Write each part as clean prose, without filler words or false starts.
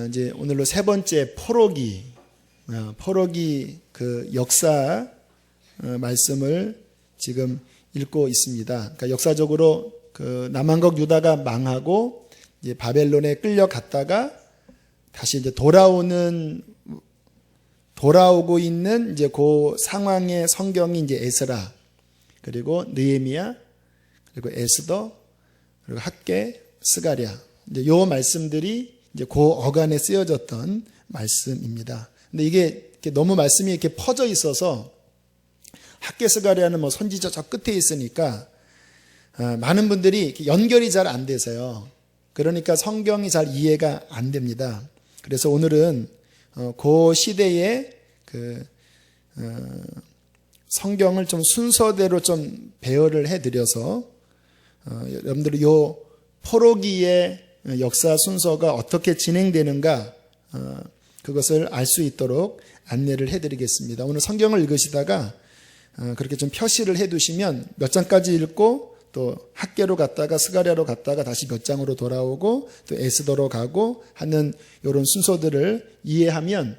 이제 오늘로 세 번째 포로기 그 역사 말씀을 지금 읽고 있습니다. 그러니까 역사적으로 그 남한국 유다가 망하고 이제 바벨론에 끌려갔다가 다시 이제 돌아오고 있는 이제 그 상황의 성경이 이제 에스라, 그리고 느헤미야, 그리고 에스더, 그리고 학개, 스가랴. 이제 요 말씀들이 이제 그 어간에 쓰여졌던 말씀입니다. 근데 이게 너무 말씀이 이렇게 퍼져 있어서 학개, 스가랴는 뭐 선지자 저 끝에 있으니까 많은 분들이 연결이 잘 안 되세요. 그러니까 성경이 잘 이해가 안 됩니다. 그래서 오늘은 그 시대의 그 성경을 좀 순서대로 좀 배열을 해드려서 여러분들이 요 포로기의 역사 순서가 어떻게 진행되는가 그것을 알 수 있도록 안내를 해드리겠습니다. 오늘 성경을 읽으시다가 그렇게 좀 표시를 해두시면 몇 장까지 읽고 또 학개로 갔다가 스가랴로 갔다가 다시 몇 장으로 돌아오고 또 에스더로 가고 하는 이런 순서들을 이해하면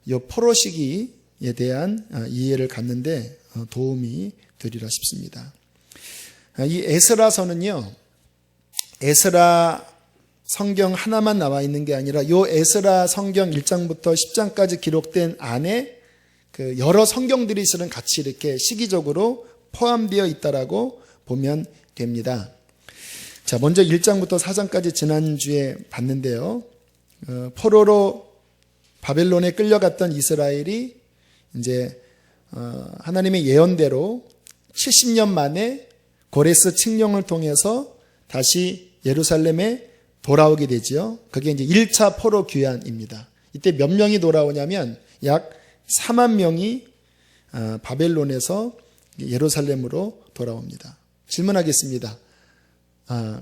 이 포로 시기에 대한 이해를 갖는데 도움이 되리라 싶습니다. 이 에스라서는요, 에스라 성경 하나만 나와 있는 게 아니라 이 에스라 성경 1장부터 10장까지 기록된 안에 그 여러 성경들이 실은 같이 이렇게 시기적으로 포함되어 있다라고 보면 됩니다. 자, 먼저 1장부터 4장까지 지난주에 봤는데요. 포로로 바벨론에 끌려갔던 이스라엘이 이제 하나님의 예언대로 70년 만에 고레스 칙령을 통해서 다시 예루살렘에 돌아오게 되지요. 그게 이제 1차 포로 귀환입니다. 이때 몇 명이 돌아오냐면 약 4만 명이 바벨론에서 예루살렘으로 돌아옵니다. 질문하겠습니다.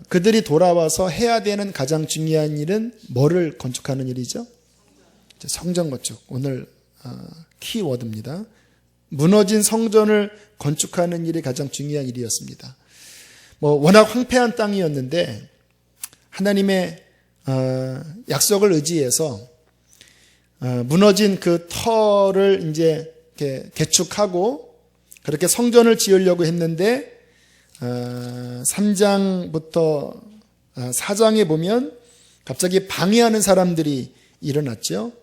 그들이 돌아와서 해야 되는 가장 중요한 일은 뭐를 건축하는 일이죠? 성전 건축. 오늘 키워드입니다. 무너진 성전을 건축하는 일이 가장 중요한 일이었습니다. 워낙 황폐한 땅이었는데 하나님의 약속을 의지해서 무너진 그 터를 이제 이렇게 개축하고 그렇게 성전을 지으려고 했는데 3장부터 4장에 보면 갑자기 방해하는 사람들이 일어났죠.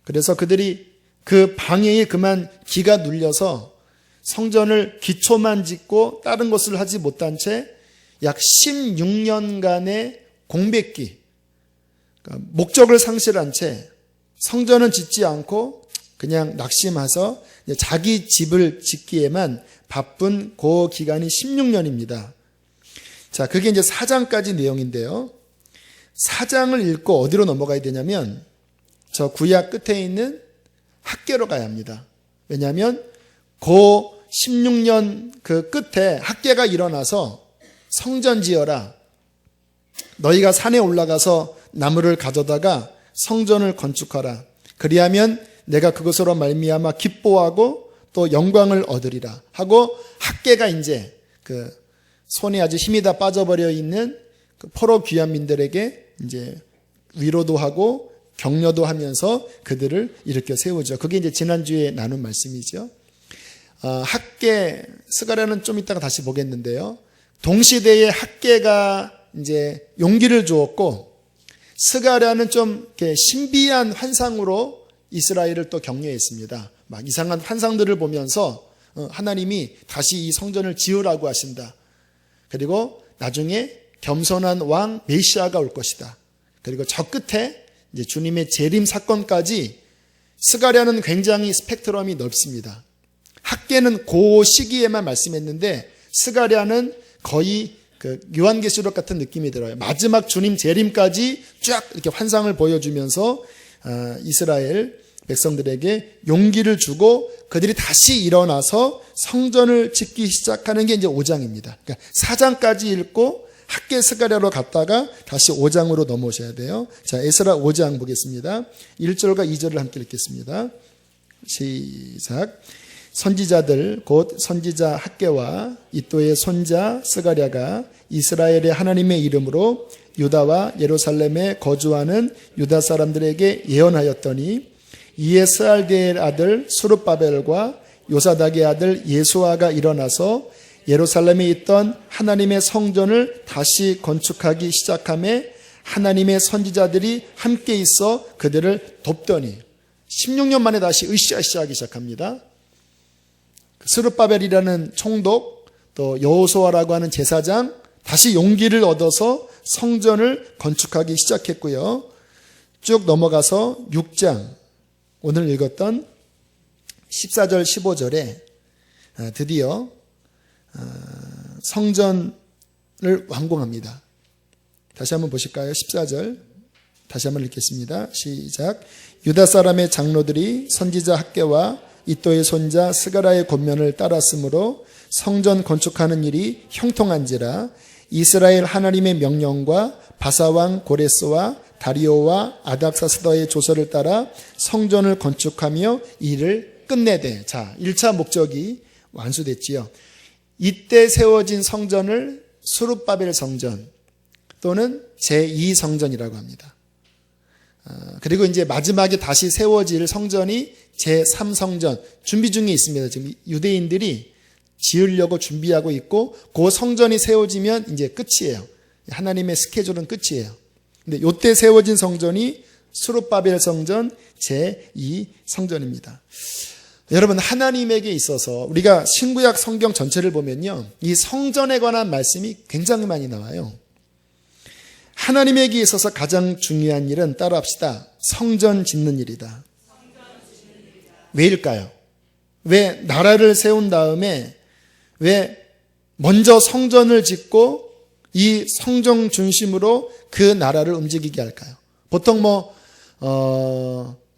그래서 그들이 그 방해에 그만 기가 눌려서 성전을 기초만 짓고 다른 것을 하지 못한 채 약 16년간의 공백기, 그러니까 목적을 상실한 채 성전은 짓지 않고 그냥 낙심해서 자기 집을 짓기에만 바쁜 그 기간이 16년입니다. 자, 그게 이제 4장까지 내용인데요. 4장을 읽고 어디로 넘어가야 되냐면 저 구약 끝에 있는 학개로 가야 합니다. 왜냐하면 그 16년 그 끝에 학개가 일어나서 성전 지어라. 너희가 산에 올라가서 나무를 가져다가 성전을 건축하라. 그리하면 내가 그것으로 말미암아 기뻐하고 또 영광을 얻으리라 하고 학개가 이제 그 손에 아주 힘이 다 빠져버려 있는 그 포로 귀환민들에게 이제 위로도 하고 격려도 하면서 그들을 일으켜 세우죠. 그게 이제 지난주에 나눈 말씀이죠. 학개, 스가랴는 좀 이따가 다시 보겠는데요. 동시대에 학개가 이제 용기를 주었고 스가랴는 좀 이렇게 신비한 환상으로 이스라엘을 또 격려했습니다. 막 이상한 환상들을 보면서 하나님이 다시 이 성전을 지으라고 하신다. 그리고 나중에 겸손한 왕 메시아가 올 것이다. 그리고 저 끝에 이제 주님의 재림 사건까지 스가랴는 굉장히 스펙트럼이 넓습니다. 학개는 그 시기에만 말씀했는데 스가랴는 거의 그 요한계시록 같은 느낌이 들어요. 마지막 주님 재림까지 쫙 이렇게 환상을 보여주면서 이스라엘 백성들에게 용기를 주고 그들이 다시 일어나서 성전을 짓기 시작하는 게 이제 5장입니다. 그러니까 4장까지 읽고 학개 스가랴로 갔다가 다시 5장으로 넘어오셔야 돼요. 자, 에스라 5장 보겠습니다. 1절과 2절을 함께 읽겠습니다. 시작. 선지자들 곧 선지자 학개와 이또의 손자 스가랴가 이스라엘의 하나님의 이름으로 유다와 예루살렘에 거주하는 유다 사람들에게 예언하였더니 이에 스알디엘의 아들 스룹바벨과 요사닥의 아들 예수아가 일어나서 예루살렘에 있던 하나님의 성전을 다시 건축하기 시작하며 하나님의 선지자들이 함께 있어 그들을 돕더니 16년 만에 다시 으쌰으쌰하기 시작합니다. 스룹바벨이라는 총독 또 여호수아라고 하는 제사장 다시 용기를 얻어서 성전을 건축하기 시작했고요. 쭉 넘어가서 6장 오늘 읽었던 14절 15절에 드디어 성전을 완공합니다. 다시 한번 보실까요? 14절 다시 한번 읽겠습니다. 시작. 유다 사람의 장로들이 선지자 학개와 이또의 손자 스가라의 권면을 따랐으므로 성전 건축하는 일이 형통한지라 이스라엘 하나님의 명령과 바사왕 고레스와 다리오와 아닥사스다의 조서를 따라 성전을 건축하며 일을 끝내되. 자, 1차 목적이 완수됐지요. 이때 세워진 성전을 스룹바벨 성전 또는 제2성전이라고 합니다. 그리고 이제 마지막에 다시 세워질 성전이 제3성전 준비 중에 있습니다. 지금 유대인들이 지으려고 준비하고 있고 그 성전이 세워지면 이제 끝이에요. 하나님의 스케줄은 끝이에요. 근데 이때 세워진 성전이 스룹바벨 성전 제2성전입니다. 여러분, 하나님에게 있어서 우리가 신구약 성경 전체를 보면요, 이 성전에 관한 말씀이 굉장히 많이 나와요. 하나님에게 있어서 가장 중요한 일은 따라합시다. 성전 짓는 일이다. 왜일까요? 왜 나라를 세운 다음에 왜 먼저 성전을 짓고 이 성전 중심으로 그 나라를 움직이게 할까요? 보통 뭐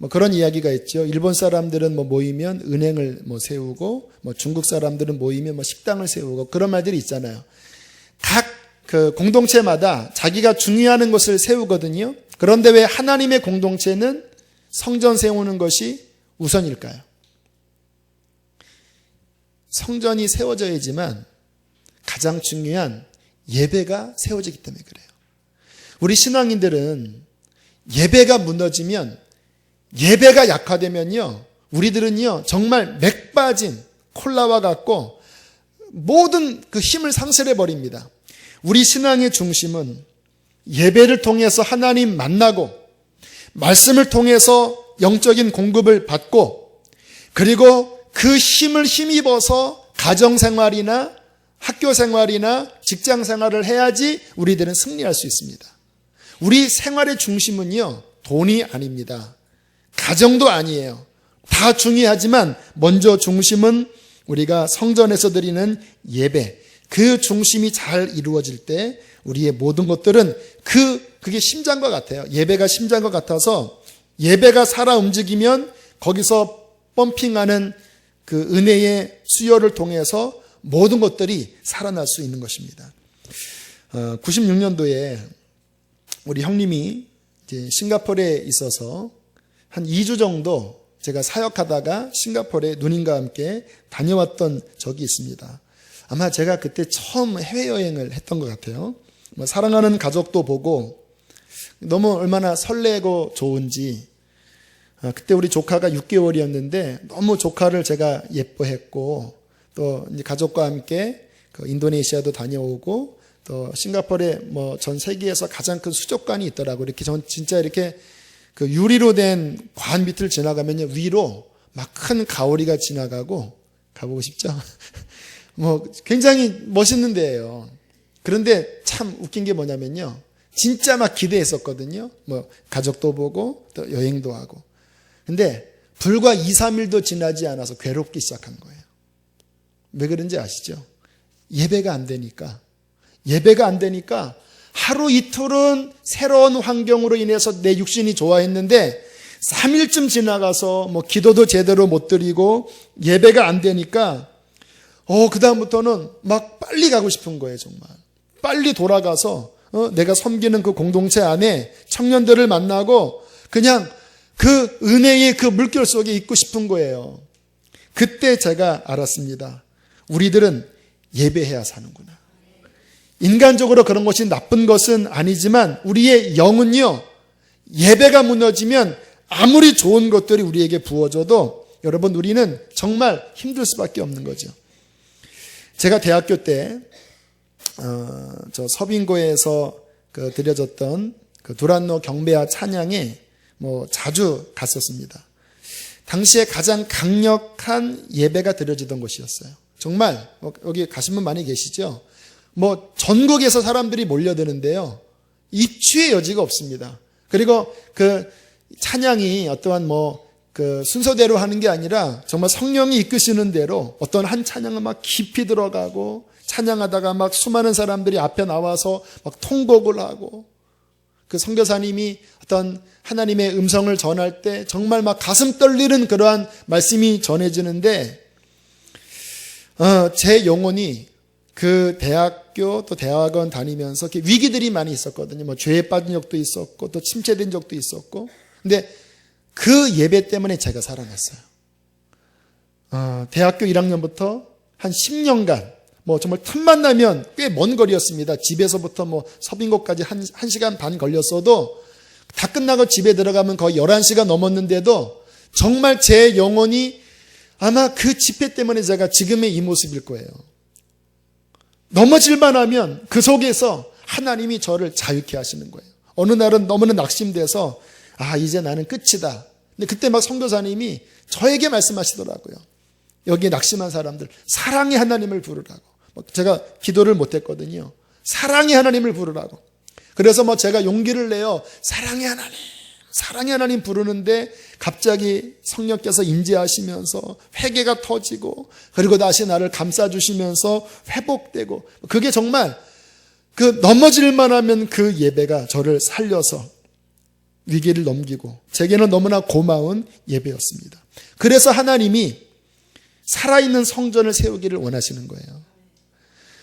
그런 이야기가 있죠. 일본 사람들은 모이면 은행을 세우고, 중국 사람들은 모이면 식당을 세우고, 그런 말들이 있잖아요. 각 그 공동체마다 자기가 중요한 것을 세우거든요. 그런데 왜 하나님의 공동체는 성전 세우는 것이 우선일까요? 성전이 세워져야지만 가장 중요한 예배가 세워지기 때문에 그래요. 우리 신앙인들은 예배가 무너지면, 예배가 약화되면요, 우리들은요 정말 맥 빠진 콜라와 같고 모든 그 힘을 상실해 버립니다. 우리 신앙의 중심은 예배를 통해서 하나님 만나고 말씀을 통해서 영적인 공급을 받고 그리고 그 힘을 힘입어서 가정생활이나 학교생활이나 직장생활을 해야지 우리들은 승리할 수 있습니다. 우리 생활의 중심은요 돈이 아닙니다. 가정도 아니에요. 다 중요하지만 먼저 중심은 우리가 성전에서 드리는 예배, 그 중심이 잘 이루어질 때 우리의 모든 것들은 그게 심장과 같아요. 예배가 심장과 같아서 예배가 살아 움직이면 거기서 펌핑하는 그 은혜의 수요를 통해서 모든 것들이 살아날 수 있는 것입니다. 96년도에 우리 형님이 이제 싱가포르에 있어서 한 2주 정도 제가 사역하다가 싱가포르에 누님과 함께 다녀왔던 적이 있습니다. 아마 제가 그때 처음 해외여행을 했던 것 같아요. 사랑하는 가족도 보고 너무 얼마나 설레고 좋은지. 그때 우리 조카가 6개월이었는데 너무 조카를 제가 예뻐했고 또 이제 가족과 함께 그 인도네시아도 다녀오고 또 싱가포르에 전 세계에서 가장 큰 수족관이 있더라고. 이렇게 전 진짜 이렇게 그 유리로 된 관 밑을 지나가면요 위로 막 큰 가오리가 지나가고 가보고 싶죠? 굉장히 멋있는 데예요. 그런데 참 웃긴 게 뭐냐면요. 진짜 막 기대했었거든요. 가족도 보고 또 여행도 하고. 근데 불과 2, 3일도 지나지 않아서 괴롭기 시작한 거예요. 왜 그런지 아시죠? 예배가 안 되니까. 예배가 안 되니까 하루 이틀은 새로운 환경으로 인해서 내 육신이 좋아했는데 3일쯤 지나가서 기도도 제대로 못 드리고 예배가 안 되니까 그다음부터는 막 빨리 가고 싶은 거예요, 정말. 빨리 돌아가서 내가 섬기는 그 공동체 안에 청년들을 만나고 그냥 그 은혜의 그 물결 속에 있고 싶은 거예요. 그때 제가 알았습니다. 우리들은 예배해야 사는구나. 인간적으로 그런 것이 나쁜 것은 아니지만 우리의 영은요, 예배가 무너지면 아무리 좋은 것들이 우리에게 부어져도 여러분, 우리는 정말 힘들 수밖에 없는 거죠. 제가 대학교 때 저 서빙고에서 드려졌던 두란노 경배와 찬양에 자주 갔었습니다. 당시에 가장 강력한 예배가 드려지던 곳이었어요. 정말 여기 가신 분 많이 계시죠? 전국에서 사람들이 몰려드는데요, 입추의 여지가 없습니다. 그리고 그 찬양이 어떠한 순서대로 하는 게 아니라 정말 성령이 이끄시는 대로 어떤 한 찬양은 막 깊이 들어가고, 찬양하다가 막 수많은 사람들이 앞에 나와서 막 통곡을 하고, 그 선교사님이 어떤 하나님의 음성을 전할 때 정말 막 가슴 떨리는 그러한 말씀이 전해지는데, 제 영혼이 그 대학교 또 대학원 다니면서 위기들이 많이 있었거든요. 죄에 빠진 적도 있었고, 또 침체된 적도 있었고. 근데 그 예배 때문에 제가 살아났어요. 대학교 1학년부터 한 10년간 정말 틈만 나면 꽤 먼 거리였습니다. 집에서부터 서빙고까지 1시간 반 걸렸어도 다 끝나고 집에 들어가면 거의 11시가 넘었는데도 정말 제 영혼이 아마 그 집회 때문에 제가 지금의 이 모습일 거예요. 넘어질만 하면 그 속에서 하나님이 저를 자유케 하시는 거예요. 어느 날은 너무나 낙심돼서 이제 나는 끝이다. 근데 그때 막 선교사님이 저에게 말씀하시더라고요. 여기에 낙심한 사람들, 사랑의 하나님을 부르라고. 제가 기도를 못했거든요. 사랑의 하나님을 부르라고. 그래서 제가 용기를 내어 사랑의 하나님 부르는데 갑자기 성령께서 임재하시면서 회개가 터지고, 그리고 다시 나를 감싸주시면서 회복되고, 그게 정말 넘어질만 하면 그 예배가 저를 살려서 위기를 넘기고, 제게는 너무나 고마운 예배였습니다. 그래서 하나님이 살아있는 성전을 세우기를 원하시는 거예요.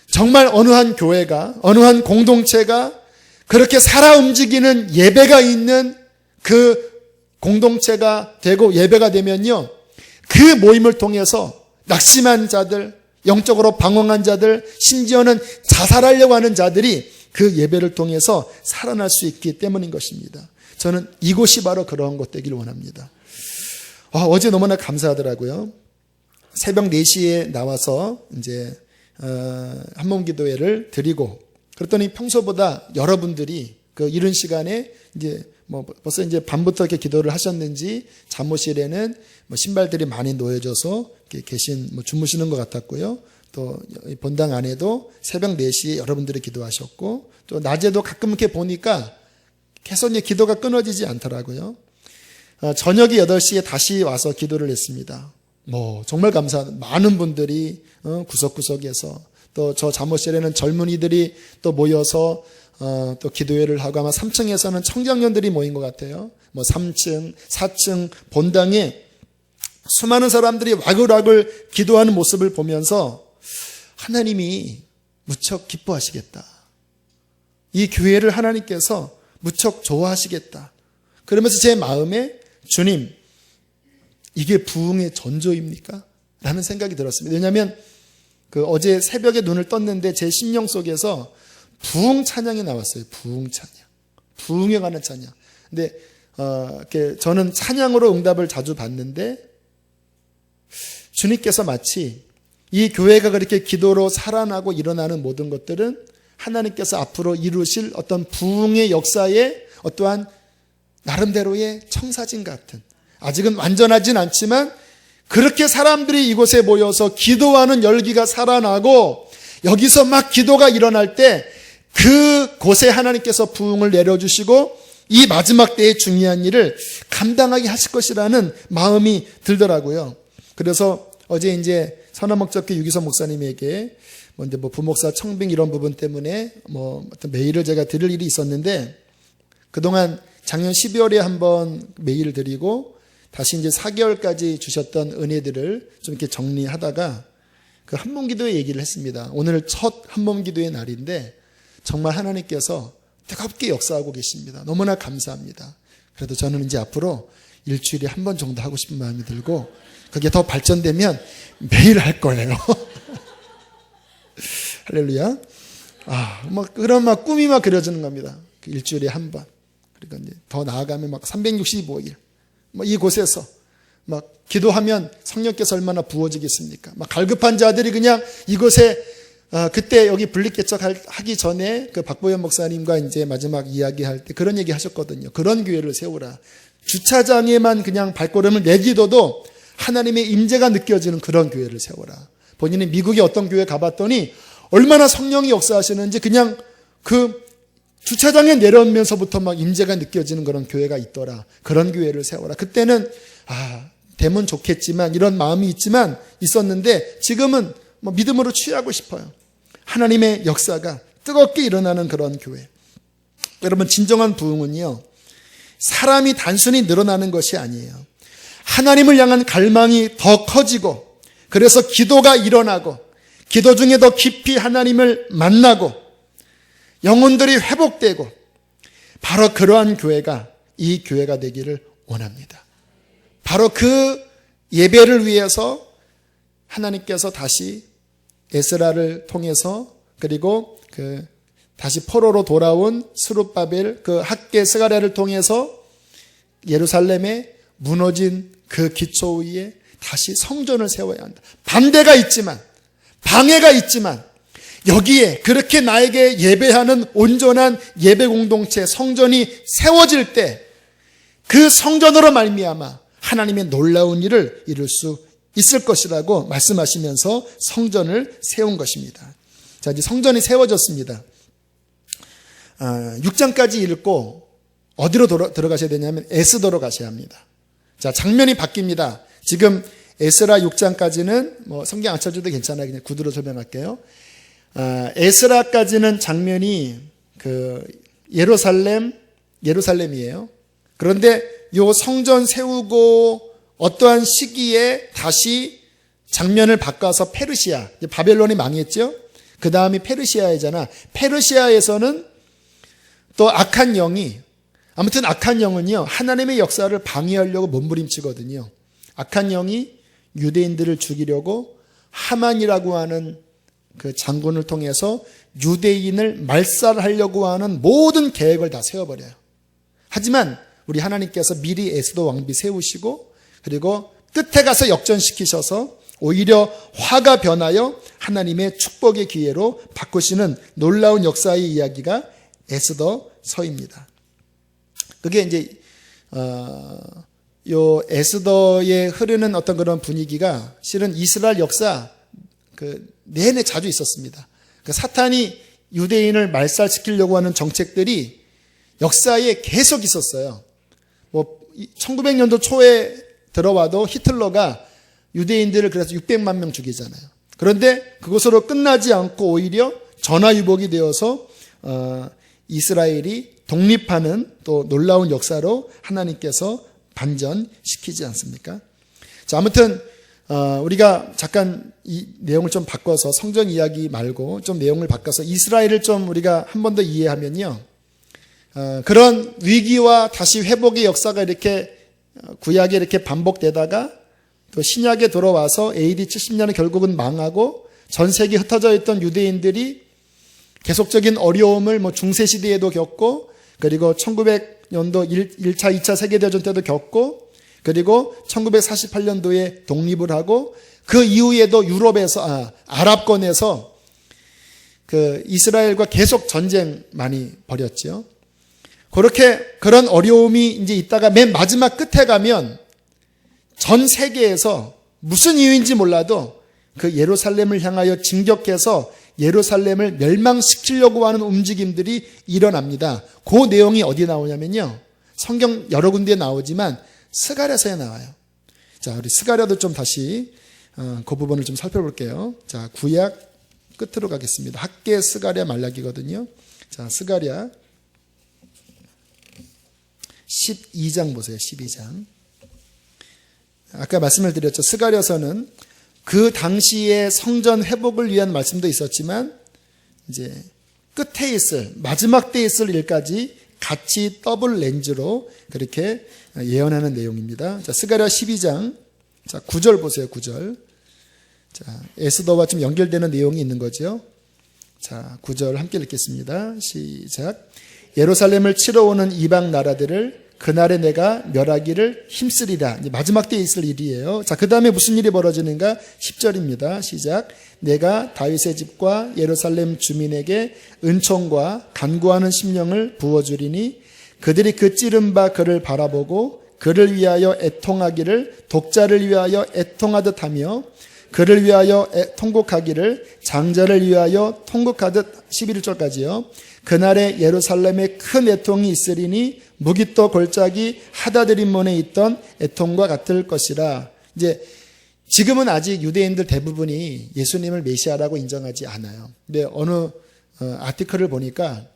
정말 어느 한 교회가, 어느 한 공동체가 그렇게 살아 움직이는 예배가 있는 그 공동체가 되고 예배가 되면요, 그 모임을 통해서 낙심한 자들, 영적으로 방황한 자들, 심지어는 자살하려고 하는 자들이 그 예배를 통해서 살아날 수 있기 때문인 것입니다. 저는 이곳이 바로 그러한 곳 되길 원합니다. 어제 너무나 감사하더라고요. 새벽 4시에 나와서 이제 한몸기도회를 드리고, 그랬더니 평소보다 여러분들이 이른 시간에 이제 벌써 이제 밤부터 이렇게 기도를 하셨는지 잠옷실에는 신발들이 많이 놓여져서 이렇게 주무시는 것 같았고요. 또 본당 안에도 새벽 4시에 여러분들이 기도하셨고, 또 낮에도 가끔 이렇게 보니까 계속 이제 기도가 끊어지지 않더라고요. 저녁에 8시에 다시 와서 기도를 했습니다. 정말 감사한 많은 분들이 구석구석에서, 또 저 잠옷실에는 젊은이들이 또 모여서 또 기도회를 하고, 아마 3층에서는 청장년들이 모인 것 같아요. 3층, 4층 본당에 수많은 사람들이 와글와글 기도하는 모습을 보면서 하나님이 무척 기뻐하시겠다. 이 교회를 하나님께서 무척 좋아하시겠다. 그러면서 제 마음에 주님, 이게 부흥의 전조입니까? 라는 생각이 들었습니다. 왜냐하면 어제 새벽에 눈을 떴는데 제 심령 속에서 부흥 찬양이 나왔어요. 부흥 찬양. 부흥에 관한 찬양. 근데 저는 찬양으로 응답을 자주 받는데, 주님께서 마치 이 교회가 그렇게 기도로 살아나고 일어나는 모든 것들은 하나님께서 앞으로 이루실 어떤 부흥의 역사의 어떠한 나름대로의 청사진 같은, 아직은 완전하진 않지만 그렇게 사람들이 이곳에 모여서 기도하는 열기가 살아나고, 여기서 막 기도가 일어날 때 그곳에 하나님께서 부흥을 내려주시고 이 마지막 때의 중요한 일을 감당하게 하실 것이라는 마음이 들더라고요. 그래서 어제 이제 선화목적교 유기선 목사님에게 부목사 청빙 이런 부분 때문에 어떤 메일을 제가 드릴 일이 있었는데, 그동안 작년 12월에 한번 메일을 드리고 다시 이제 4개월까지 주셨던 은혜들을 좀 이렇게 정리하다가 그 한몸기도회 얘기를 했습니다. 오늘 첫 한몸기도회 날인데 정말 하나님께서 뜨겁게 역사하고 계십니다. 너무나 감사합니다. 그래도 저는 이제 앞으로 일주일에 한 번 정도 하고 싶은 마음이 들고, 그게 더 발전되면 매일 할 거예요. 할렐루야. 그런 꿈이 그려지는 겁니다. 일주일에 한 번. 그러니까 이제 더 나아가면 365일. 이곳에서 기도하면 성령께서 얼마나 부어지겠습니까? 갈급한 자들이 그냥 이곳에 그때 여기 분립개척하기 전에 그 박보현 목사님과 이제 마지막 이야기할 때 그런 얘기 하셨거든요. 그런 교회를 세우라. 주차장에만 그냥 발걸음을 내기도도 하나님의 임재가 느껴지는 그런 교회를 세워라. 본인이 미국의 어떤 교회 가봤더니 얼마나 성령이 역사하시는지 그냥 그 주차장에 내려오면서부터 임재가 느껴지는 그런 교회가 있더라. 그런 교회를 세워라. 그때는 되면 좋겠지만 이런 마음이 있었는데 지금은 믿음으로 취하고 싶어요. 하나님의 역사가 뜨겁게 일어나는 그런 교회. 여러분, 진정한 부흥은요, 사람이 단순히 늘어나는 것이 아니에요. 하나님을 향한 갈망이 더 커지고, 그래서 기도가 일어나고, 기도 중에 더 깊이 하나님을 만나고, 영혼들이 회복되고, 바로 그러한 교회가 이 교회가 되기를 원합니다. 바로 그 예배를 위해서 하나님께서 다시 에스라를 통해서, 그리고 다시 포로로 돌아온 스룹바벨 그 학개 스가랴를 통해서 예루살렘에 무너진 그 기초 위에 다시 성전을 세워야 한다. 반대가 있지만, 방해가 있지만, 여기에 그렇게 나에게 예배하는 온전한 예배 공동체, 성전이 세워질 때 그 성전으로 말미암아 하나님의 놀라운 일을 이룰 수 있을 것이라고 말씀하시면서 성전을 세운 것입니다. 자, 이제 성전이 세워졌습니다. 6장까지 읽고 어디로 들어가셔야 되냐면 에스더로 가셔야 합니다. 자, 장면이 바뀝니다. 지금 에스라 6장까지는 성경 안 쳐줘도 괜찮아요. 그냥 구두로 설명할게요. 에스라까지는 장면이 예루살렘이에요. 그런데 요 성전 세우고 어떠한 시기에 다시 장면을 바꿔서 페르시아, 바벨론이 망했죠. 그 다음이 페르시아이잖아. 페르시아에서는 또 악한 영이, 아무튼 악한 영은요, 하나님의 역사를 방해하려고 몸부림치거든요. 악한 영이 유대인들을 죽이려고 하만이라고 하는 그 장군을 통해서 유대인을 말살하려고 하는 모든 계획을 다 세워버려요. 하지만 우리 하나님께서 미리 에스더 왕비 세우시고, 그리고 끝에 가서 역전시키셔서 오히려 화가 변하여 하나님의 축복의 기회로 바꾸시는 놀라운 역사의 이야기가 에스더서입니다. 그게 이제 요 에스더에 흐르는 어떤 그런 분위기가 실은 이스라엘 역사 내내 자주 있었습니다. 사탄이 유대인을 말살시키려고 하는 정책들이 역사에 계속 있었어요. 1900년도 초에 들어와도 히틀러가 유대인들을 그래서 600만 명 죽이잖아요. 그런데 그것으로 끝나지 않고 오히려 전화위복이 되어서 이스라엘이 독립하는 또 놀라운 역사로 하나님께서 반전시키지 않습니까? 자, 아무튼 우리가 잠깐 이 내용을 좀 바꿔서 성전 이야기 말고 좀 내용을 바꿔서 이스라엘을 좀 우리가 한 번 더 이해하면요, 그런 위기와 다시 회복의 역사가 이렇게 구약에 이렇게 반복되다가 또 신약에 들어와서 AD 70년에 결국은 망하고 전 세계에 흩어져 있던 유대인들이 계속적인 어려움을 중세시대에도 겪고, 그리고 1900년도 1차, 2차 세계대전 때도 겪고, 그리고 1948년도에 독립을 하고, 그 이후에도 유럽에서, 아랍권에서 이스라엘과 계속 전쟁 많이 벌였죠. 그런 어려움이 이제 있다가 맨 마지막 끝에 가면 전 세계에서 무슨 이유인지 몰라도 그 예루살렘을 향하여 진격해서 예루살렘을 멸망시키려고 하는 움직임들이 일어납니다. 그 내용이 어디 나오냐면요, 성경 여러 군데에 나오지만 스가랴서에 나와요. 자, 우리 스가랴도 좀 다시 그 부분을 좀 살펴볼게요. 자, 구약 끝으로 가겠습니다. 학개 스가랴 말라기거든요. 자, 스가랴 12장 보세요. 12장. 아까 말씀을 드렸죠. 스가랴서는 그 당시에 성전 회복을 위한 말씀도 있었지만 이제 끝에 있을, 마지막 때에 있을 일까지 같이 더블 렌즈로 그렇게 예언하는 내용입니다. 자, 스가랴 12장. 자, 9절 보세요. 9절. 자, 에스더와 좀 연결되는 내용이 있는 거죠. 자, 9절 함께 읽겠습니다. 시작. 예루살렘을 치러 오는 이방 나라들을 그날에 내가 멸하기를 힘쓰리라. 마지막 때에 있을 일이에요. 자, 그 다음에 무슨 일이 벌어지는가? 10절입니다. 시작. 내가 다윗의 집과 예루살렘 주민에게 은총과 간구하는 심령을 부어주리니 그들이 그 찌른 바 그를 바라보고 그를 위하여 애통하기를 독자를 위하여 애통하듯 하며 그를 위하여 통곡하기를 장자를 위하여 통곡하듯 11절까지요. 그날에 예루살렘에 큰 애통이 있으리니 무기또 골짜기 하다드림몬에 있던 애통과 같을 것이라. 이제 지금은 아직 유대인들 대부분이 예수님을 메시아라고 인정하지 않아요. 근데 어느 아티클을 보니까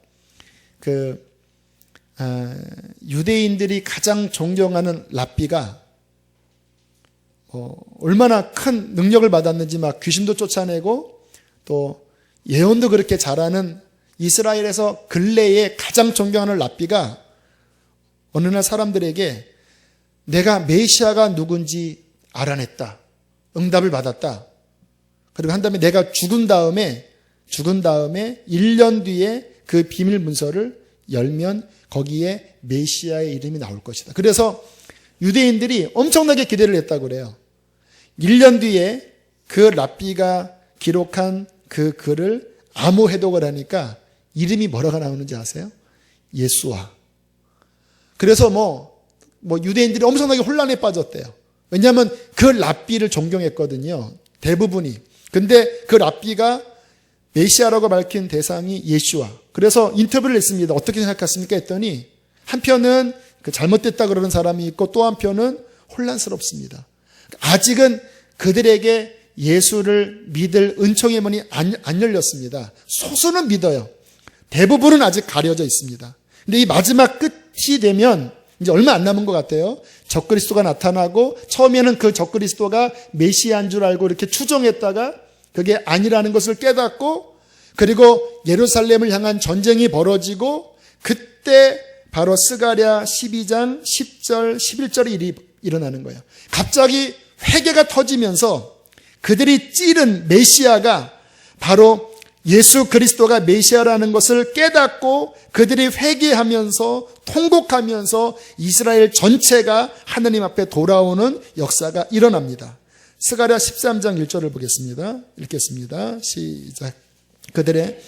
유대인들이 가장 존경하는 랍비가 얼마나 큰 능력을 받았는지 막 귀신도 쫓아내고 또 예언도 그렇게 잘하는 이스라엘에서 근래에 가장 존경하는 랍비가 어느 날 사람들에게 내가 메시아가 누군지 알아냈다. 응답을 받았다. 그리고 한 다음에 내가 죽은 다음에 1년 뒤에 그 비밀 문서를 열면 거기에 메시아의 이름이 나올 것이다. 그래서 유대인들이 엄청나게 기대를 했다고 그래요. 1년 뒤에 그 랍비가 기록한 그 글을 암호 해독을 하니까 이름이 뭐라고 나오는지 아세요? 예수와. 그래서 유대인들이 엄청나게 혼란에 빠졌대요. 왜냐하면 그 랍비를 존경했거든요. 대부분이. 근데 그 랍비가 메시아라고 밝힌 대상이 예수와. 그래서 인터뷰를 했습니다. 어떻게 생각하십니까? 했더니 한편은 잘못됐다 그러는 사람이 있고 또 한편은 혼란스럽습니다. 아직은 그들에게 예수를 믿을 은총의 문이 안 열렸습니다. 소수는 믿어요. 대부분은 아직 가려져 있습니다. 근데 이 마지막 끝이 되면 이제 얼마 안 남은 것 같아요. 적그리스도가 나타나고 처음에는 그 적그리스도가 메시아인 줄 알고 이렇게 추종했다가 그게 아니라는 것을 깨닫고 그리고 예루살렘을 향한 전쟁이 벌어지고 그때 바로 스가랴 12장 10절 11절의 일이 일어나는 거예요. 갑자기 회개가 터지면서 그들이 찌른 메시아가 바로 예수 그리스도가 메시아라는 것을 깨닫고 그들이 회개하면서 통곡하면서 이스라엘 전체가 하느님 앞에 돌아오는 역사가 일어납니다. 스가랴 13장 1절을 보겠습니다. 읽겠습니다. 시작. 그들의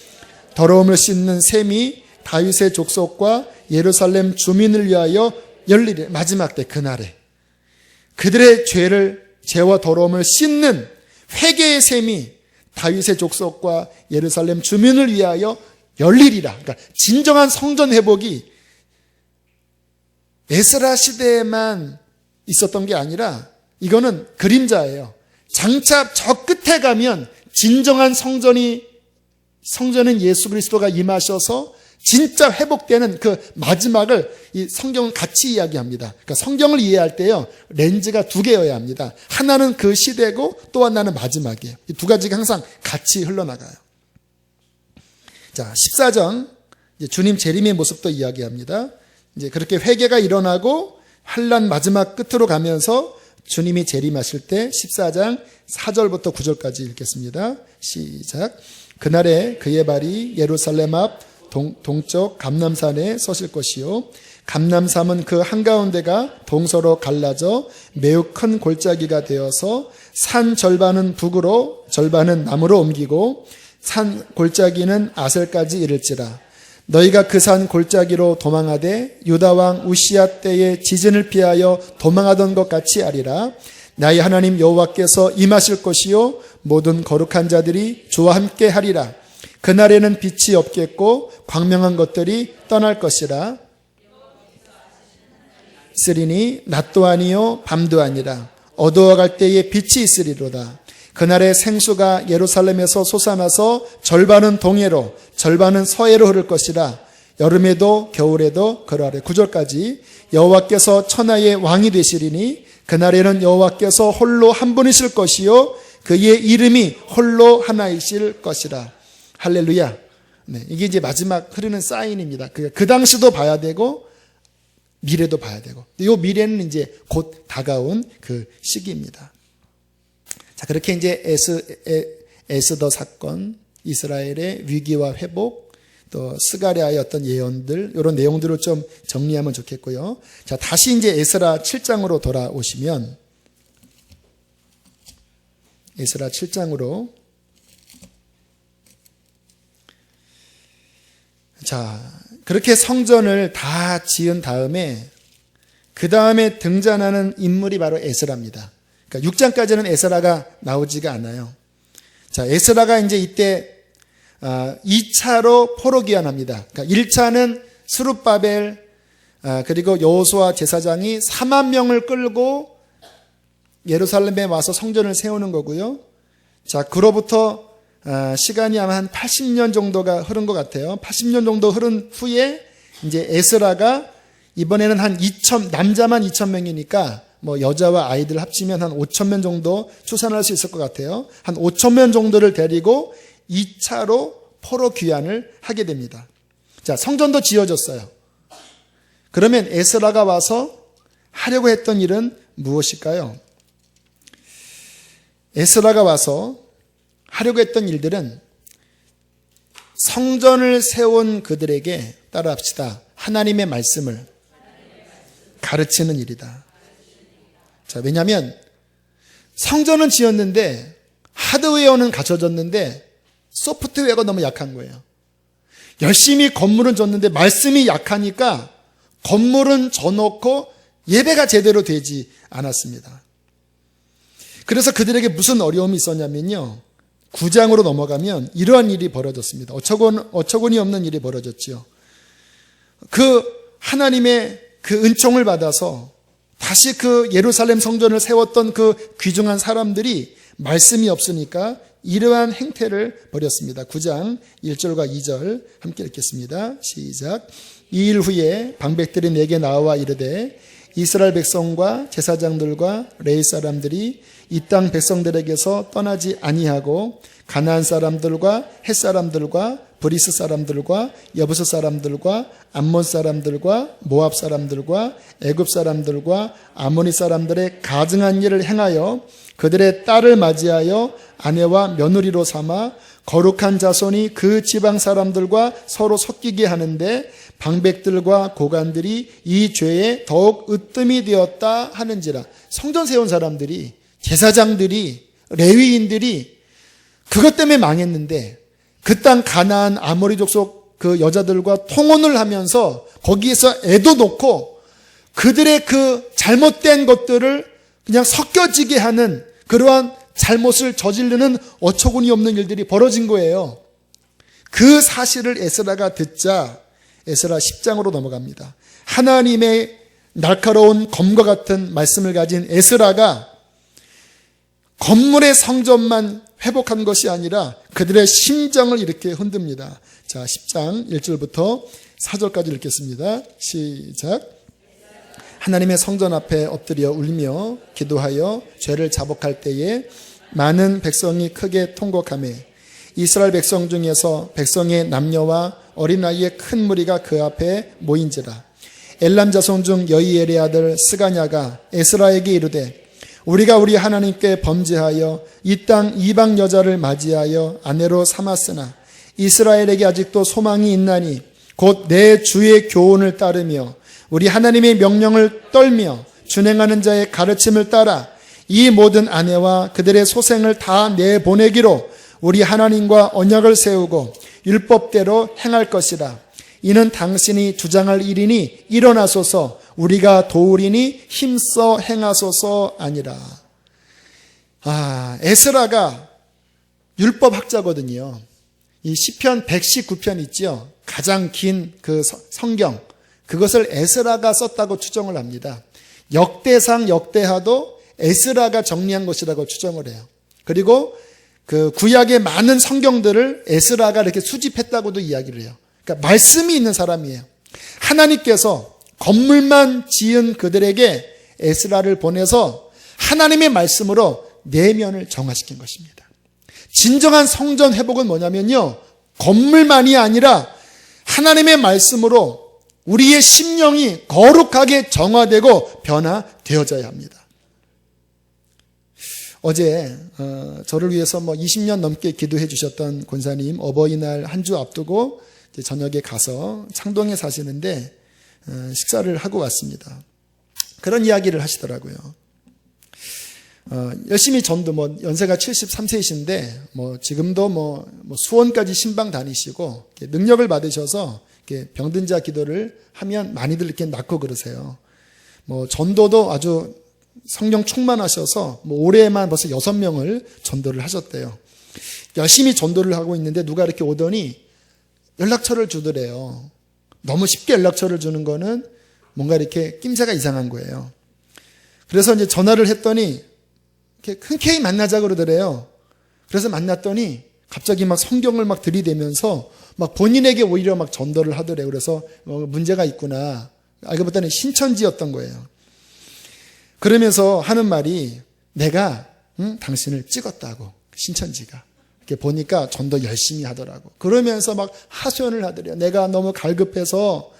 더러움을 씻는 셈이 다윗의 족속과 예루살렘 주민을 위하여 열리리. 마지막 때 그날에 그들의 죄와 더러움을 씻는 회개의 셈이 다윗의 족속과 예루살렘 주민을 위하여 열리리라. 그러니까 진정한 성전 회복이 에스라 시대에만 있었던 게 아니라 이거는 그림자예요. 장차 저 끝에 가면 진정한 성전은 예수 그리스도가 임하셔서 진짜 회복되는 그 마지막을 이 성경은 같이 이야기합니다. 그러니까 성경을 이해할 때요, 렌즈가 두 개여야 합니다. 하나는 그 시대고 또 하나는 마지막이에요. 이 두 가지가 항상 같이 흘러나가요. 자, 14장 이제 주님 재림의 모습도 이야기합니다. 이제 그렇게 회개가 일어나고 환난 마지막 끝으로 가면서 주님이 재림하실 때 14장 4절부터 9절까지 읽겠습니다. 시작. 그날에 그의 발이 예루살렘 앞 동쪽 감람산에 서실 것이요 감람산은 그 한가운데가 동서로 갈라져 매우 큰 골짜기가 되어서 산 절반은 북으로 절반은 남으로 옮기고 산 골짜기는 아셀까지 이를지라. 너희가 그 산 골짜기로 도망하되 유다 왕 우시야 때의 지진을 피하여 도망하던 것 같이 하리라. 나의 하나님 여호와께서 임하실 것이요 모든 거룩한 자들이 주와 함께 하리라. 그날에는 빛이 없겠고 광명한 것들이 떠날 것이라. 쓰리니 낮도 아니요 밤도 아니라 어두워갈 때에 빛이 있으리로다. 그날에 생수가 예루살렘에서 솟아나서 절반은 동해로 절반은 서해로 흐를 것이라. 여름에도 겨울에도 그러하래. 9절까지 여호와께서 천하의 왕이 되시리니 그날에는 여호와께서 홀로 한 분이실 것이요 그의 이름이 홀로 하나이실 것이라. 할렐루야. 네, 이게 이제 마지막 흐르는 사인입니다. 그 당시도 봐야 되고 미래도 봐야 되고 이 미래는 이제 곧 다가온 그 시기입니다. 자, 그렇게 이제 에스더 사건 이스라엘의 위기와 회복, 또 스가랴의 어떤 예언들, 이런 내용들을 좀 정리하면 좋겠고요. 자, 다시 이제 에스라 7장으로 돌아오시면, 에스라 7장으로, 자, 그렇게 성전을 다 지은 다음에 그 다음에 등장하는 인물이 바로 에스라입니다. 그러니까 6장까지는 에스라가 나오지가 않아요. 자, 에스라가 이제 이때 2차로 포로 귀환합니다. 그러니까 1차는 스룹바벨 그리고 여호수아 제사장이 4만 명을 끌고 예루살렘에 와서 성전을 세우는 거고요. 자, 그로부터 시간이 아마 한 80년 정도가 흐른 것 같아요. 80년 정도 흐른 후에 이제 에스라가 이번에는 한 남자만 2,000명이니까 뭐 여자와 아이들 합치면 한 5,000명 정도 추산할 수 있을 것 같아요. 한 5,000명 정도를 데리고 2차로 포로 귀환을 하게 됩니다. 자, 성전도 지어졌어요. 그러면 에스라가 와서 하려고 했던 일은 무엇일까요? 에스라가 와서 하려고 했던 일들은 성전을 세운 그들에게 따라합시다. 하나님의 말씀을 가르치는 일이다. 자, 왜냐하면 성전은 지었는데 하드웨어는 갖춰졌는데 소프트웨어가 너무 약한 거예요. 열심히 건물은 줬는데 말씀이 약하니까 건물은 져놓고 예배가 제대로 되지 않았습니다. 그래서 그들에게 무슨 어려움이 있었냐면요, 9장으로 넘어가면 이러한 일이 벌어졌습니다. 어처구니 없는 일이 벌어졌죠. 그 하나님의 그 은총을 받아서 다시 그 예루살렘 성전을 세웠던 그 귀중한 사람들이 말씀이 없으니까 이러한 행태를 벌였습니다. 9장 1절과 2절 함께 읽겠습니다. 시작. 2일 후에 방백들이 내게 나와 이르되 이스라엘 백성과 제사장들과 레위 사람들이 이 땅 백성들에게서 떠나지 아니하고 가나안 사람들과 헷 사람들과 브리스 사람들과 여부스 사람들과 암몬 사람들과 모압 사람들과 애굽 사람들과 아모니 사람들의 가증한 일을 행하여 그들의 딸을 맞이하여 아내와 며느리로 삼아 거룩한 자손이 그 지방 사람들과 서로 섞이게 하는데 방백들과 고관들이 이 죄에 더욱 으뜸이 되었다 하는지라. 성전 세운 사람들이, 제사장들이, 레위인들이 그것 때문에 망했는데 그 땅 가나안 아모리 족속 그 여자들과 통혼을 하면서 거기에서 애도 놓고 그들의 그 잘못된 것들을 그냥 섞여지게 하는 그러한 잘못을 저지르는 어처구니 없는 일들이 벌어진 거예요. 그 사실을 에스라가 듣자 에스라 10장으로 넘어갑니다. 하나님의 날카로운 검과 같은 말씀을 가진 에스라가 건물의 성전만 회복한 것이 아니라 그들의 심정을 이렇게 흔듭니다. 자, 10장 1절부터 4절까지 읽겠습니다. 시작. 하나님의 성전 앞에 엎드려 울며 기도하여 죄를 자복할 때에 많은 백성이 크게 통곡하며 이스라엘 백성 중에서 백성의 남녀와 어린아이의 큰 무리가 그 앞에 모인지라. 엘람 자손 중 여이엘의 아들 스가냐가 에스라에게 이르되 우리가 우리 하나님께 범죄하여 이 땅 이방 여자를 맞이하여 아내로 삼았으나 이스라엘에게 아직도 소망이 있나니 곧 내 주의 교훈을 따르며 우리 하나님의 명령을 떨며 준행하는 자의 가르침을 따라 이 모든 아내와 그들의 소생을 다 내보내기로 우리 하나님과 언약을 세우고 율법대로 행할 것이라. 이는 당신이 주장할 일이니 일어나소서, 우리가 도우리니 힘써 행하소서 아니라. 에스라가 율법학자거든요. 이 시편 119편 있죠. 가장 긴 그 성경, 그것을 에스라가 썼다고 추정을 합니다. 역대상 역대하도 에스라가 정리한 것이라고 추정을 해요. 그리고 그 구약의 많은 성경들을 에스라가 이렇게 수집했다고도 이야기를 해요. 그러니까 말씀이 있는 사람이에요. 하나님께서 건물만 지은 그들에게 에스라를 보내서 하나님의 말씀으로 내면을 정화시킨 것입니다. 진정한 성전 회복은 뭐냐면요, 건물만이 아니라 하나님의 말씀으로 우리의 심령이 거룩하게 정화되고 변화되어져야 합니다. 어제 저를 위해서 20년 넘게 기도해 주셨던 권사님 어버이날 한 주 앞두고 이제 저녁에 가서 창동에 사시는데 식사를 하고 왔습니다. 그런 이야기를 하시더라고요. 열심히 전도 연세가 73세이신데 지금도 수원까지 신방 다니시고 능력을 받으셔서 병든 자 기도를 하면 많이들 이렇게 낫고 그러세요. 전도도 아주 성령 충만하셔서 올해만 벌써 6명을 전도를 하셨대요. 열심히 전도를 하고 있는데 누가 이렇게 오더니 연락처를 주더래요. 너무 쉽게 연락처를 주는 거는 뭔가 이렇게 낌새가 이상한 거예요. 그래서 이제 전화를 했더니 이렇게 흔쾌히 만나자 그러더래요. 그래서 만났더니 갑자기 막 성경을 막 들이대면서 막 본인에게 오히려 막 전도를 하더래요. 그래서 문제가 있구나. 알고 봤더니 신천지였던 거예요. 그러면서 하는 말이 내가 당신을 찍었다고, 신천지가. 이렇게 보니까 전도 열심히 하더라고. 그러면서 막 하소연을 하더래요. 내가 너무 갈급해서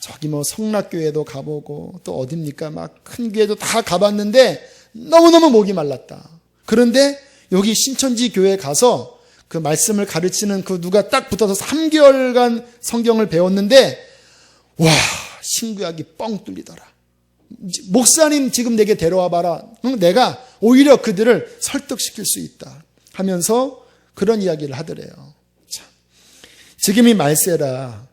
저기 성락교회도 가보고 또 어딥니까 막 큰 교회도 다 가봤는데 너무너무 목이 말랐다. 그런데 여기 신천지 교회 가서 그 말씀을 가르치는 그 누가 딱 붙어서 3개월간 성경을 배웠는데 와, 신구약이 뻥 뚫리더라. 목사님 지금 내게 데려와 봐라. 내가 오히려 그들을 설득시킬 수 있다 하면서 그런 이야기를 하더래요. 참, 지금이 말세라.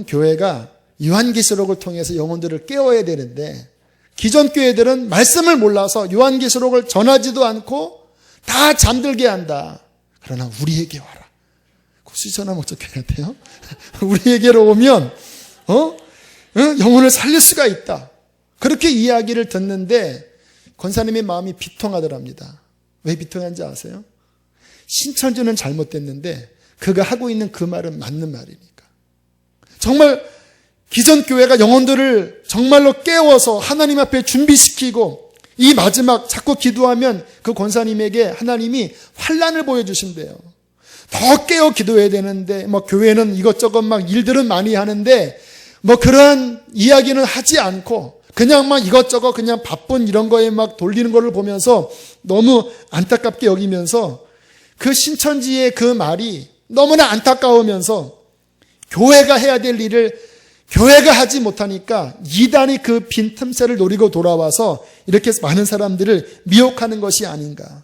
교회가 요한계시록을 통해서 영혼들을 깨워야 되는데 기존 교회들은 말씀을 몰라서 요한계시록을 전하지도 않고 다 잠들게 한다. 그러나 우리에게 와라. 수전화 목적해야 돼요. 우리에게로 오면 영혼을 살릴 수가 있다. 그렇게 이야기를 듣는데 권사님의 마음이 비통하더랍니다. 왜 비통한지 아세요? 신천지는 잘못됐는데 그가 하고 있는 그 말은 맞는 말이니까. 정말 기존 교회가 영혼들을 정말로 깨워서 하나님 앞에 준비시키고 이 마지막 자꾸 기도하면 그 권사님에게 하나님이 환난을 보여주신대요. 더 깨어 기도해야 되는데 교회는 이것저것 막 일들은 많이 하는데 그러한 이야기는 하지 않고 그냥 막 이것저것 그냥 바쁜 이런 거에 막 돌리는 거를 보면서 너무 안타깝게 여기면서 그 신천지의 그 말이 너무나 안타까우면서 교회가 해야 될 일을 교회가 하지 못하니까 이단이 그 빈 틈새를 노리고 돌아와서 이렇게 많은 사람들을 미혹하는 것이 아닌가.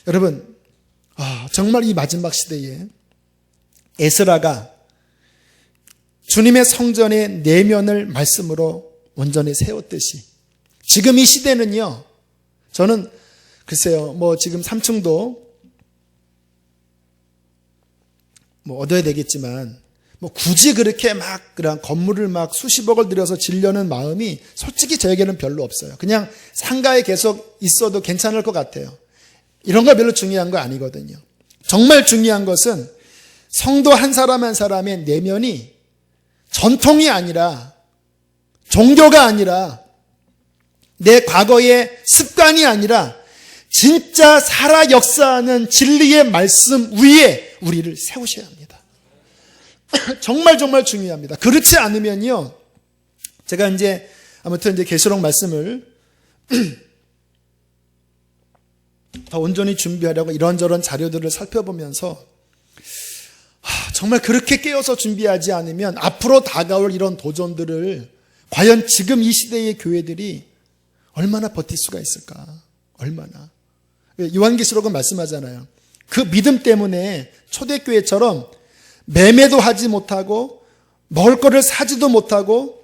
여러분, 정말 이 마지막 시대에 에스라가 주님의 성전의 내면을 말씀으로 온전히 세웠듯이 지금 이 시대는요, 저는 글쎄요, 지금 3층도 얻어야 되겠지만 굳이 그렇게 막 그런 건물을 막 수십억을 들여서 지려는 마음이 솔직히 저에게는 별로 없어요. 그냥 상가에 계속 있어도 괜찮을 것 같아요. 이런 거 별로 중요한 거 아니거든요. 정말 중요한 것은 성도 한 사람 한 사람의 내면이 전통이 아니라 종교가 아니라 내 과거의 습관이 아니라 진짜 살아 역사하는 진리의 말씀 위에 우리를 세우셔야 합니다. 정말 중요합니다. 그렇지 않으면요, 제가 아무튼 계시록 말씀을 더 온전히 준비하려고 이런저런 자료들을 살펴보면서 정말 그렇게 깨어서 준비하지 않으면 앞으로 다가올 이런 도전들을 과연 지금 이 시대의 교회들이 얼마나 버틸 수가 있을까? 얼마나. 요한계시록은 말씀하잖아요. 그 믿음 때문에 초대교회처럼 매매도 하지 못하고 먹을 거를 사지도 못하고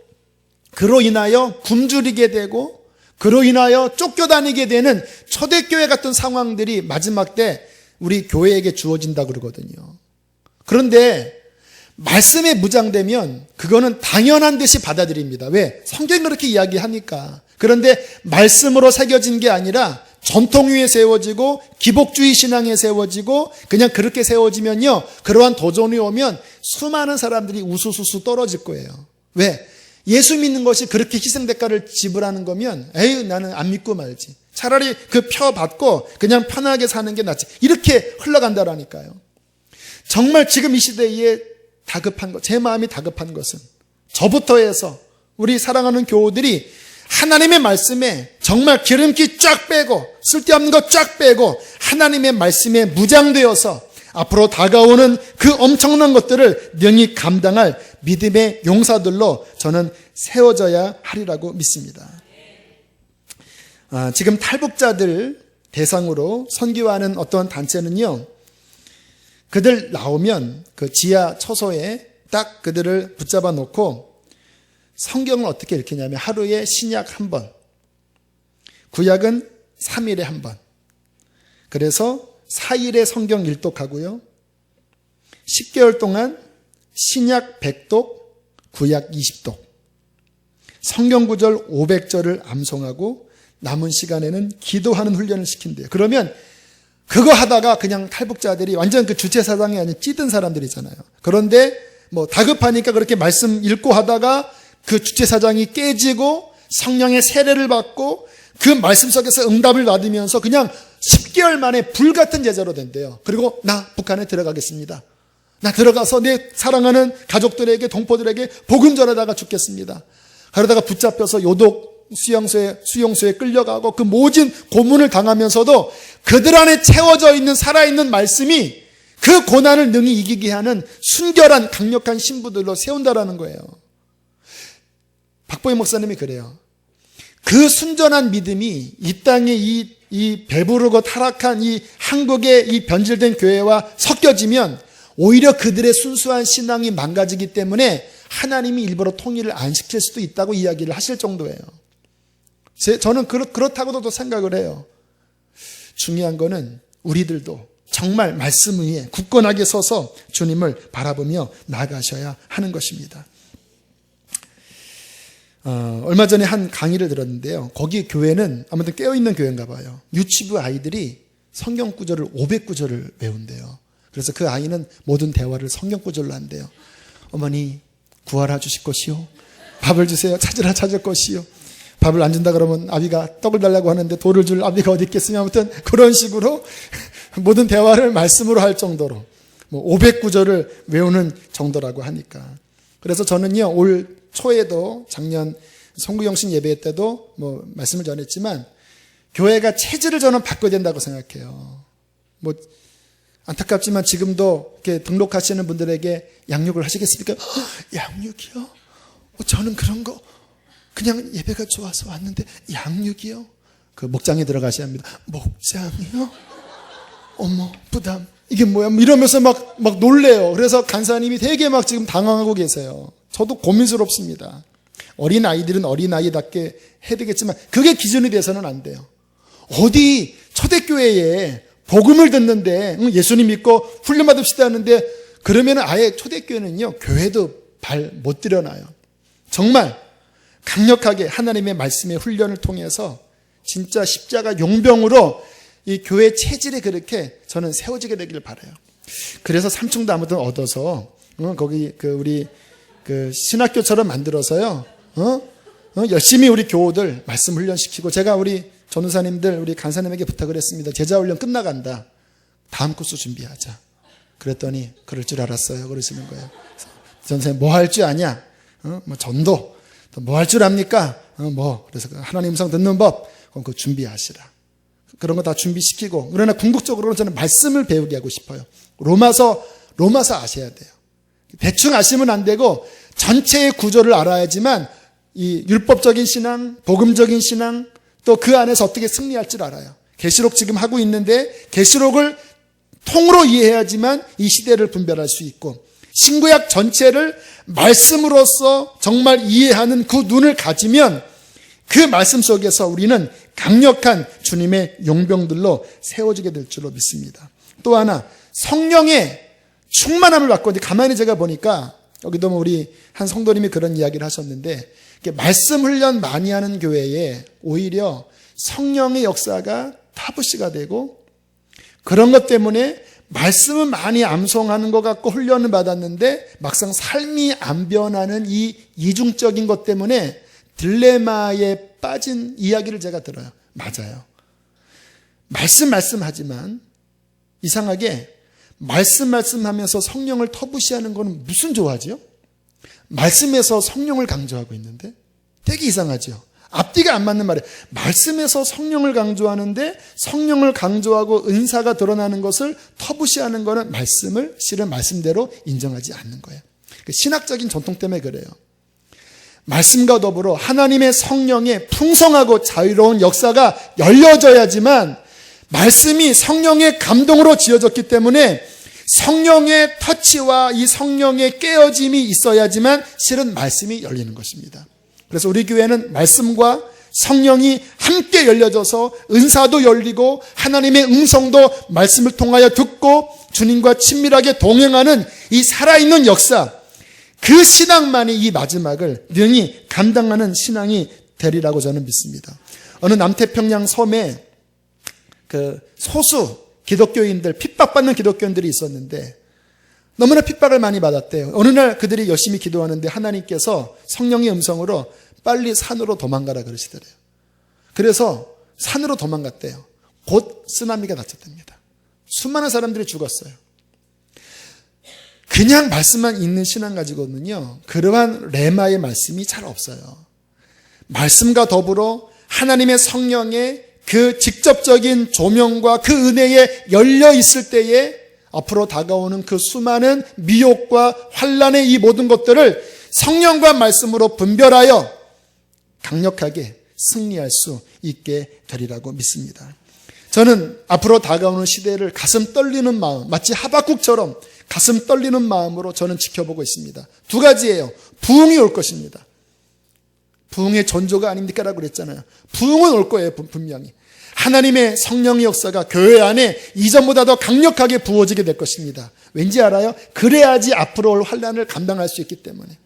그로 인하여 굶주리게 되고 그로 인하여 쫓겨다니게 되는 초대교회 같은 상황들이 마지막 때 우리 교회에게 주어진다 그러거든요. 그런데 말씀에 무장되면 그거는 당연한 듯이 받아들입니다. 왜? 성경이 그렇게 이야기하니까. 그런데 말씀으로 새겨진 게 아니라 전통 위에 세워지고 기복주의 신앙에 세워지고 그냥 그렇게 세워지면요, 그러한 도전이 오면 수많은 사람들이 우수수수 떨어질 거예요. 왜? 예수 믿는 것이 그렇게 희생 대가를 지불하는 거면 에휴, 나는 안 믿고 말지. 차라리 그 표 받고 그냥 편하게 사는 게 낫지. 이렇게 흘러간다라니까요. 정말 지금 이 시대에 다급한 것, 제 마음이 다급한 것은 저부터 해서 우리 사랑하는 교우들이 하나님의 말씀에 정말 기름기 쫙 빼고 쓸데없는 거 쫙 빼고 하나님의 말씀에 무장되어서 앞으로 다가오는 그 엄청난 것들을 능히 감당할 믿음의 용사들로 저는 세워져야 하리라고 믿습니다. 지금 탈북자들 대상으로 선교하는 어떤 단체는요, 그들 나오면 그 지하 처소에 딱 그들을 붙잡아 놓고 성경을 어떻게 읽히냐면 하루에 신약 한 번, 구약은 3일에 한 번. 그래서 4일에 성경 1독하고요. 10개월 동안 신약 100독, 구약 20독. 성경 구절 500절을 암송하고 남은 시간에는 기도하는 훈련을 시킨대요. 그러면 그거 하다가 그냥 탈북자들이 완전 그 주체사상이 아닌 찌든 사람들이잖아요. 그런데 뭐 다급하니까 그렇게 말씀 읽고 하다가 그 주체사상이 깨지고 성령의 세례를 받고 그 말씀 속에서 응답을 받으면서 그냥 10개월 만에 불같은 제자로 된대요. 그리고 나 북한에 들어가겠습니다. 나 들어가서 내 사랑하는 가족들에게 동포들에게 복음 전하다가 죽겠습니다. 그러다가 붙잡혀서 요독 수용소에 끌려가고 그 모진 고문을 당하면서도 그들 안에 채워져 있는 살아있는 말씀이 그 고난을 능히 이기게 하는 순결한 강력한 신부들로 세운다라는 거예요. 박보희 목사님이 그래요. 그 순전한 믿음이 이 땅에 이 배부르고 타락한 이 한국의 이 변질된 교회와 섞여지면 오히려 그들의 순수한 신앙이 망가지기 때문에 하나님이 일부러 통일을 안 시킬 수도 있다고 이야기를 하실 정도예요. 저는 그렇다고도 생각을 해요. 중요한 거는 우리들도 정말 말씀 위에 굳건하게 서서 주님을 바라보며 나아가셔야 하는 것입니다. 얼마 전에 한 강의를 들었는데요. 거기 교회는 아무튼 깨어있는 교회인가 봐요. 유치부 아이들이 성경 구절을 500구절을 외운대요. 그래서 그 아이는 모든 대화를 성경 구절로 한대요. 어머니 구하라 주실 것이요, 밥을 주세요, 찾으라 찾을 것이요. 밥을 안 준다 그러면 아비가 떡을 달라고 하는데 돌을 줄 아비가 어디 있겠으며, 아무튼 그런 식으로 모든 대화를 말씀으로 할 정도로 500구절을 외우는 정도라고 하니까. 그래서 저는요, 올 초에도 작년 성구영신 예배 때도 말씀을 전했지만 교회가 체질을 저는 바꿔야 된다고 생각해요. 안타깝지만 지금도 이렇게 등록하시는 분들에게 양육을 하시겠습니까? 양육이요? 저는 그런 거 그냥 예배가 좋아서 왔는데 양육이요? 그 목장에 들어가셔야 합니다. 목장이요? 어머 부담, 이게 뭐야? 이러면서 막 놀래요. 그래서 간사님이 되게 막 지금 당황하고 계세요. 저도 고민스럽습니다. 어린 아이들은 어린 아이답게 해야 되겠지만 그게 기준이 돼서는 안 돼요. 어디 초대교회에 복음을 듣는데 예수님 믿고 훈련 받읍시다 하는데 그러면 아예 초대교회는요, 교회도 발 못 들여놔요. 정말 강력하게 하나님의 말씀의 훈련을 통해서 진짜 십자가 용병으로 이 교회 체질에 그렇게 저는 세워지게 되기를 바라요. 그래서 삼층도 아무튼 얻어서 거기 우리 신학교처럼 만들어서요, 열심히 우리 교우들 말씀 훈련시키고, 제가 우리 전우사님들 우리 간사님에게 부탁을 했습니다. 제자 훈련 끝나간다, 다음 코스 준비하자. 그랬더니 그럴 줄 알았어요 그러시는 거예요. 전사님 뭐 할 줄 아냐? 전도 뭐 할 줄 압니까? 그래서 하나님 음성 듣는 법, 그거 준비하시라. 그런 거 다 준비시키고, 그러나 궁극적으로는 저는 말씀을 배우게 하고 싶어요. 로마서 아셔야 돼요. 대충 아시면 안 되고 전체의 구조를 알아야지만 이 율법적인 신앙, 복음적인 신앙, 또 그 안에서 어떻게 승리할 줄 알아요. 계시록 지금 하고 있는데 계시록을 통으로 이해해야지만 이 시대를 분별할 수 있고, 신구약 전체를 말씀으로써 정말 이해하는 그 눈을 가지면 그 말씀 속에서 우리는 강력한 주님의 용병들로 세워지게 될 줄로 믿습니다. 또 하나, 성령의 충만함을 받고, 가만히 제가 보니까 여기도 우리 한 성도님이 그런 이야기를 하셨는데, 말씀 훈련 많이 하는 교회에 오히려 성령의 역사가 타부시가 되고, 그런 것 때문에 말씀은 많이 암송하는 것 같고 훈련을 받았는데 막상 삶이 안 변하는 이 이중적인 것 때문에 딜레마에 빠진 이야기를 제가 들어요. 맞아요. 말씀하지만 이상하게 말씀하면서 성령을 터부시하는 거는 무슨 좋아하죠? 말씀에서 성령을 강조하고 있는데 되게 이상하죠. 앞뒤가 안 맞는 말이에요. 말씀에서 성령을 강조하는데 성령을 강조하고 은사가 드러나는 것을 터부시하는 것은 말씀을 실은 말씀대로 인정하지 않는 거예요. 신학적인 전통 때문에 그래요. 말씀과 더불어 하나님의 성령의 풍성하고 자유로운 역사가 열려져야지만 말씀이 성령의 감동으로 지어졌기 때문에 성령의 터치와 이 성령의 깨어짐이 있어야지만 실은 말씀이 열리는 것입니다. 그래서 우리 교회는 말씀과 성령이 함께 열려져서 은사도 열리고 하나님의 음성도 말씀을 통하여 듣고 주님과 친밀하게 동행하는 이 살아있는 역사, 그 신앙만이 이 마지막을 능히 감당하는 신앙이 되리라고 저는 믿습니다. 어느 남태평양 섬에 그 소수 기독교인들, 핍박받는 기독교인들이 있었는데 너무나 핍박을 많이 받았대요. 어느 날 그들이 열심히 기도하는데 하나님께서 성령의 음성으로 빨리 산으로 도망가라 그러시더래요. 그래서 산으로 도망갔대요. 곧 쓰나미가 닥쳤답니다. 수많은 사람들이 죽었어요. 그냥 말씀만 있는 신앙 가지고는요, 그러한 레마의 말씀이 잘 없어요. 말씀과 더불어 하나님의 성령의 그 직접적인 조명과 그 은혜에 열려 있을 때에 앞으로 다가오는 그 수많은 미혹과 환난의 이 모든 것들을 성령과 말씀으로 분별하여 강력하게 승리할 수 있게 되리라고 믿습니다. 저는 앞으로 다가오는 시대를 가슴 떨리는 마음, 마치 하박국처럼 가슴 떨리는 마음으로 저는 지켜보고 있습니다. 두 가지예요. 부흥이 올 것입니다. 부흥의 전조가 아닙니까? 라고 그랬잖아요. 부흥은 올 거예요. 분명히. 하나님의 성령의 역사가 교회 안에 이전보다 더 강력하게 부어지게 될 것입니다. 왠지 알아요? 그래야지 앞으로 올 환난을 감당할 수 있기 때문에.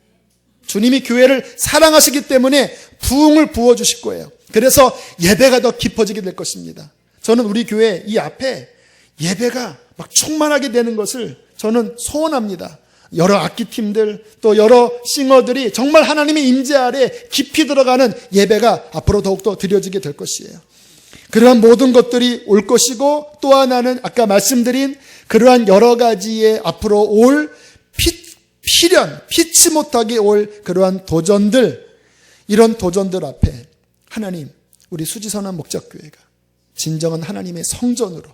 주님이 교회를 사랑하시기 때문에 부흥을 부어주실 거예요. 그래서 예배가 더 깊어지게 될 것입니다. 저는 우리 교회 이 앞에 예배가 막 충만하게 되는 것을 저는 소원합니다. 여러 악기팀들 또 여러 싱어들이 정말 하나님의 임재 아래 깊이 들어가는 예배가 앞으로 더욱더 드려지게 될 것이에요. 그러한 모든 것들이 올 것이고 또 하나는 아까 말씀드린 그러한 여러 가지의 앞으로 올 피치 못하게 올 그러한 도전들, 이런 도전들 앞에 하나님, 우리 수지선한 목적교회가 진정한 하나님의 성전으로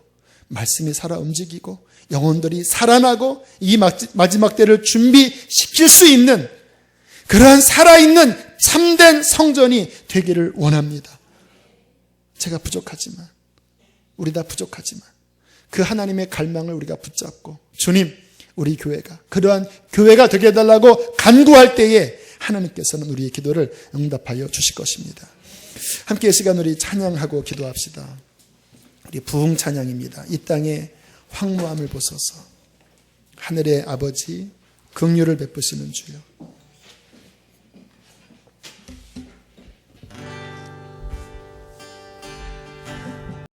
말씀이 살아 움직이고 영혼들이 살아나고 이 마지막 때를 준비시킬 수 있는 그러한 살아있는 참된 성전이 되기를 원합니다. 제가 부족하지만, 우리 다 부족하지만 그 하나님의 갈망을 우리가 붙잡고 주님, 우리 교회가 그러한 교회가 되게 해달라고 간구할 때에 하나님께서는 우리의 기도를 응답하여 주실 것입니다. 함께 이 시간 우리 찬양하고 기도합시다. 우리 부흥 찬양입니다. 이 땅에 황무함을 보소서. 하늘의 아버지 긍휼을 베푸시는 주여,